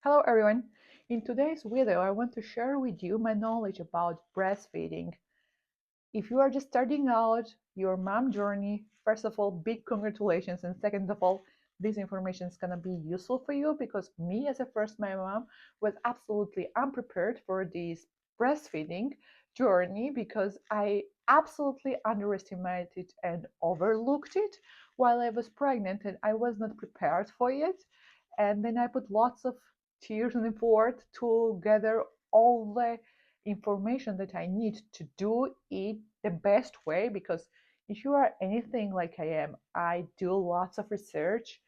Hello everyone. In today's video, I want to share with you my knowledge about breastfeeding. If you are just starting out your mom journey, first of all, big congratulations. And second of all, this information is going to be useful for you because me as a first time mom was absolutely unprepared for this breastfeeding journey because I absolutely underestimated and overlooked it while I was pregnant and I was not prepared for it. And then I put lots of tears and effort to gather all the information that I need to do it the best way because if you are anything like I am, I do lots of research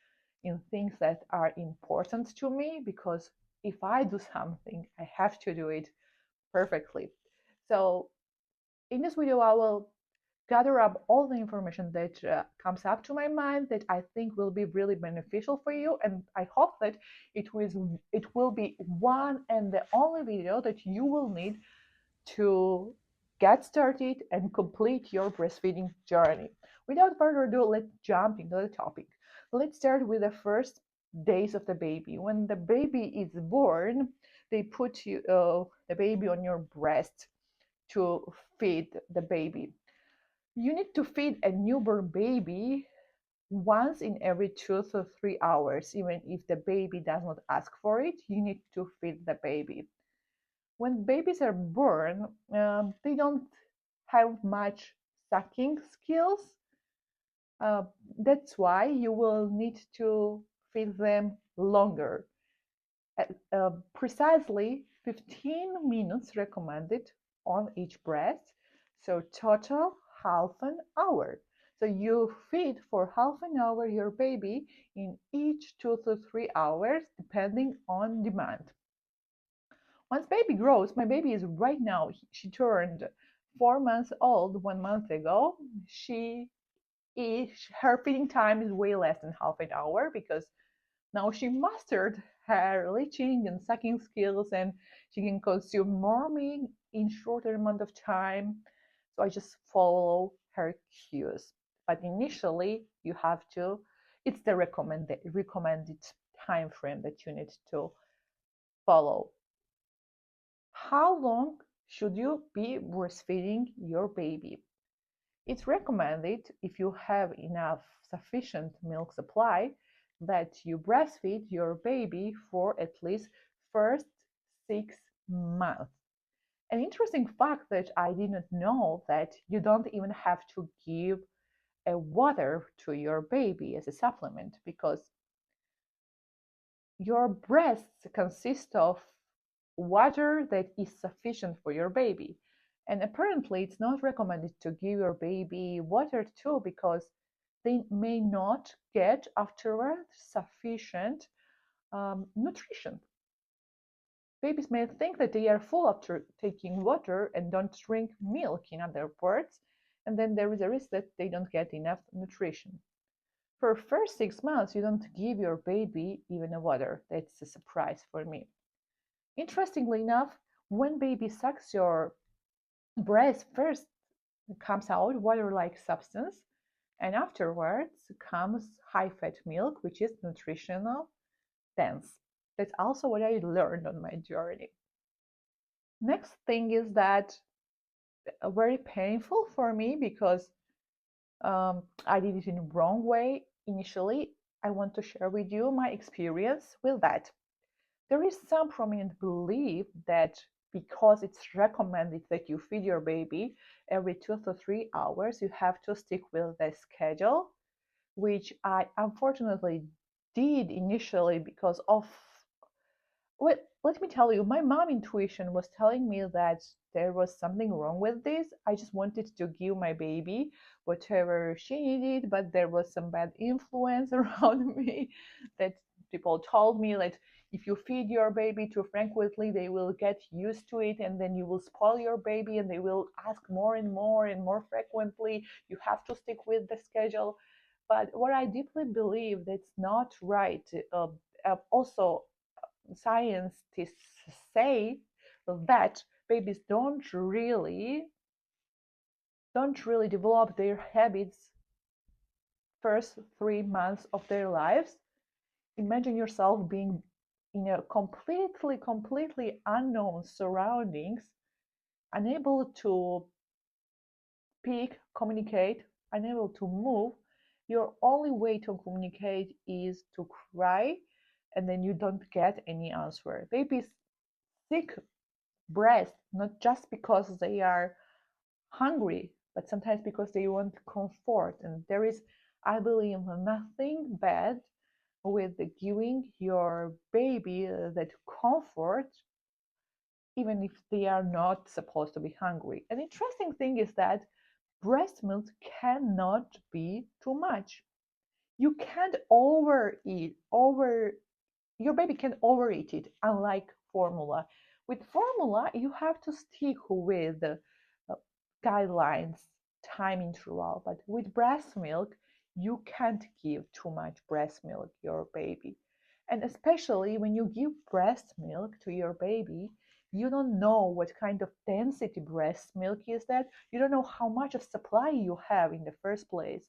in things that are important to me because if I do something, I have to do it perfectly. So in this video, I will gather up all the information that comes up to my mind that I think will be really beneficial for you, and I hope that it will be one and the only video that you will need to get started and complete your breastfeeding journey. Without further ado, let's jump into the topic. Let's start with the first days of the baby. When the baby is born, they put the baby on your breast to feed the baby. You need to feed a newborn baby once in every 2 to 3 hours. Even if the baby does not ask for it, you need to feed the baby. When babies are born, they don't have much sucking skills. Uh, that's why you will need to feed them longer. Precisely 15 minutes recommended on each breast, so total half an hour. So you feed for half an hour your baby in each 2 to 3 hours, depending on demand. Once baby grows, my baby is right now, she turned 4 months old 1 month ago. Her feeding time is way less than half an hour because now she mastered her latching and sucking skills and she can consume more milk in shorter amount of time. So I just follow her cues. But initially you have to, it's the recommended time frame that you need to follow. How long should you be breastfeeding your baby? It's recommended, if you have enough sufficient milk supply, that you breastfeed your baby for at least first 6 months. An interesting fact that I didn't know, that you don't even have to give a water to your baby as a supplement because your breasts consist of water that is sufficient for your baby. And apparently, it's not recommended to give your baby water too because they may not get afterward sufficient nutrition. Babies may think that they are full after taking water and don't drink milk, in other words, and then there is a risk that they don't get enough nutrition. For first 6 months, you don't give your baby even a water. That's a surprise for me. Interestingly enough, when baby sucks your breast, first comes out water-like substance, and afterwards comes high-fat milk, which is nutritional dense. That's also what I learned on my journey. Next thing is that very painful for me because I did it in the wrong way initially. I want to share with you my experience with that. There is some prominent belief that because it's recommended that you feed your baby every 2 to 3 hours, you have to stick with the schedule, which I unfortunately did initially because of, well, let me tell you, my mom intuition was telling me that there was something wrong with this. I just wanted to give my baby whatever she needed, but there was some bad influence around me that people told me that if you feed your baby too frequently, they will get used to it and then you will spoil your baby and they will ask more and more and more frequently. You have to stick with the schedule. But what I deeply believe that's not right. Also, scientists say that babies don't really develop their habits first 3 months of their lives. Imagine yourself being in a completely unknown surroundings, unable to speak, communicate, unable to move, your only way to communicate is to cry, and then you don't get any answer. Babies seek breast not just because they are hungry, but sometimes because they want comfort. And there is, I believe, nothing bad with giving your baby that comfort, even if they are not supposed to be hungry. An interesting thing is that breast milk cannot be too much. You can't overeat, your baby can overeat it, unlike formula. With formula, you have to stick with guidelines, time interval, but with breast milk, you can't give too much breast milk your baby. And especially when you give breast milk to your baby, you don't know what kind of density breast milk is that. You don't know how much of supply you have in the first place.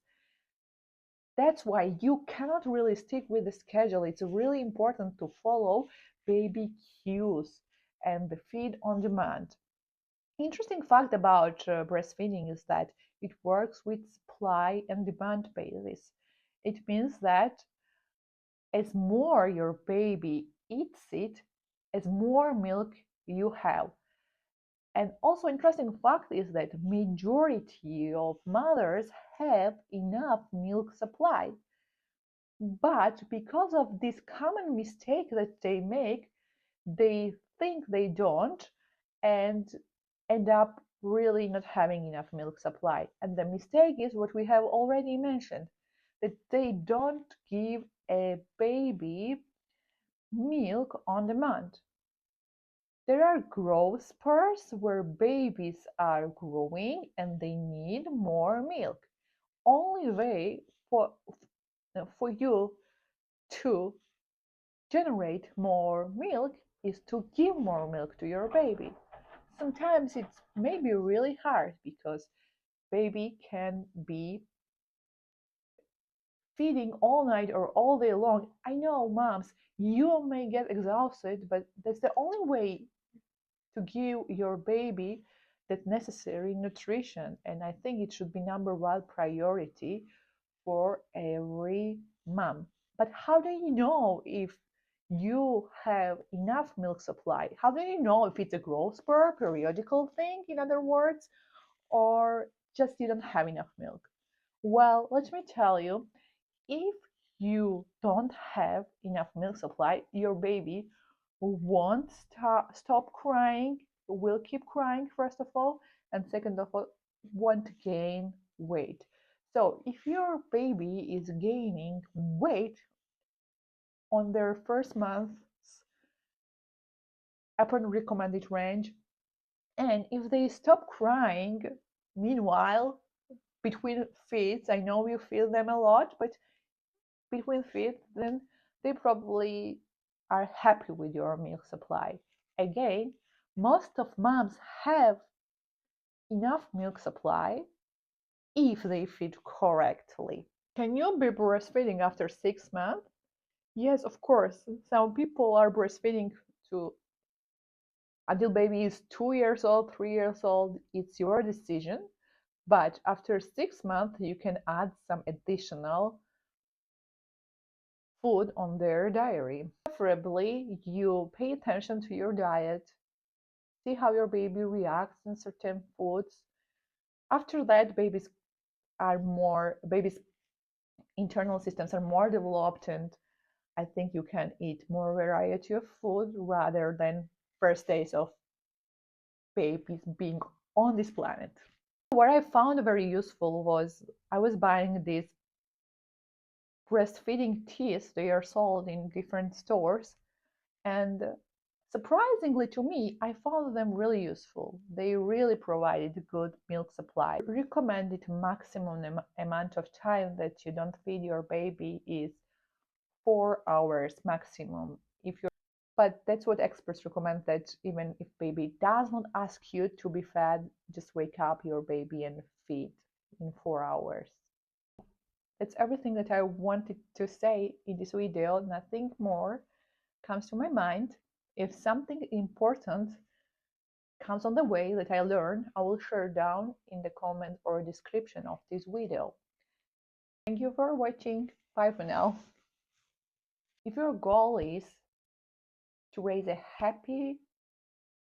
That's why you cannot really stick with the schedule. It's really important to follow baby cues and feed on demand. Interesting fact about breastfeeding is that it works with supply and demand basis. It means that as more your baby eats it, as more milk you have. And also interesting fact is that majority of mothers have enough milk supply. But because of this common mistake that they make, they think they don't and end up really not having enough milk supply. And the mistake is what we have already mentioned, that they don't give a baby milk on demand. There are growth spurs where babies are growing and they need more milk. Only way for you to generate more milk is to give more milk to your baby. Sometimes it's maybe really hard because baby can be feeding all night or all day long. I know, moms, you may get exhausted, but that's the only way to give your baby that necessary nutrition. And I think it should be number one priority for every mom. But how do you know if you have enough milk supply? How do you know if it's a growth spur, periodical thing, in other words, or just you don't have enough milk? Well, let me tell you, if you don't have enough milk supply, your baby won't stop crying, will keep crying, first of all, and second of all, won't gain weight. So if your baby is gaining weight on their first months upon recommended range, and if they stop crying, meanwhile, between feeds, I know you feel them a lot, but between feeds, then they probably are happy with your milk supply. Again, most of moms have enough milk supply if they feed correctly. Can you be breastfeeding after 6 months? Yes, of course. Some people are breastfeeding to until baby is 2 years old, 3 years old. It's your decision. But after 6 months, you can add some additional food on their diary. Preferably, you pay attention to your diet, see how your baby reacts in certain foods. After that, babies' internal systems are more developed, and I think you can eat more variety of food rather than first days of babies being on this planet. What I found very useful was I was buying these breastfeeding teas. They are sold in different stores, and surprisingly to me, I found them really useful. They really provided good milk supply. Recommended maximum amount of time that you don't feed your baby is 4 hours maximum. But that's what experts recommend, that even if baby does not ask you to be fed, just wake up your baby and feed in 4 hours. That's everything that I wanted to say in this video, nothing more. comes to my mind. If something important comes on the way that I learn, I will share down in the comment or description of this video. Thank you for watching. Bye for now. If your goal is to raise a happy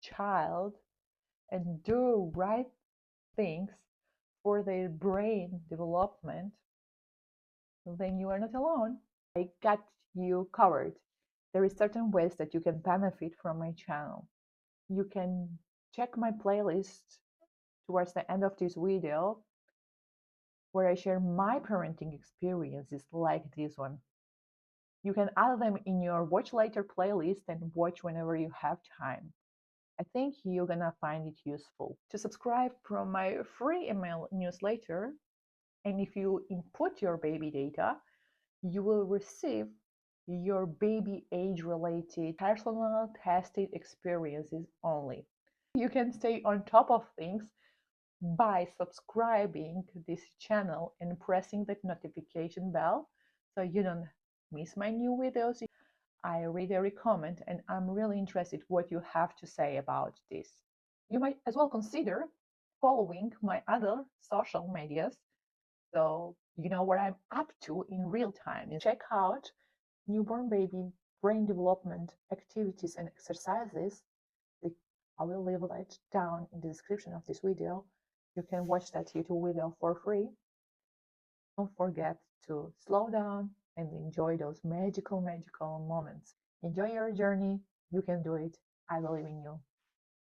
child and do right things for their brain development, then you are not alone. I got you covered. There is certain ways that you can benefit from my channel. You can check my playlist towards the end of this video where I share my parenting experiences like this one. You can add them in your watch later playlist and watch whenever you have time. I think you're gonna find it useful. To subscribe from my free email newsletter, and if you input your baby data, you will receive your baby age-related personal tested experiences only. You can stay on top of things by subscribing to this channel and pressing the notification bell so you don't miss my new videos. I read every comment and I'm really interested what you have to say about this. You might as well consider following my other social medias so you know what I'm up to in real time. And check out newborn baby brain development activities and exercises. I will leave it down in the description of this video. You can watch that YouTube video for free. Don't forget to slow down and enjoy those magical moments. Enjoy your journey. You can do it. I believe in you.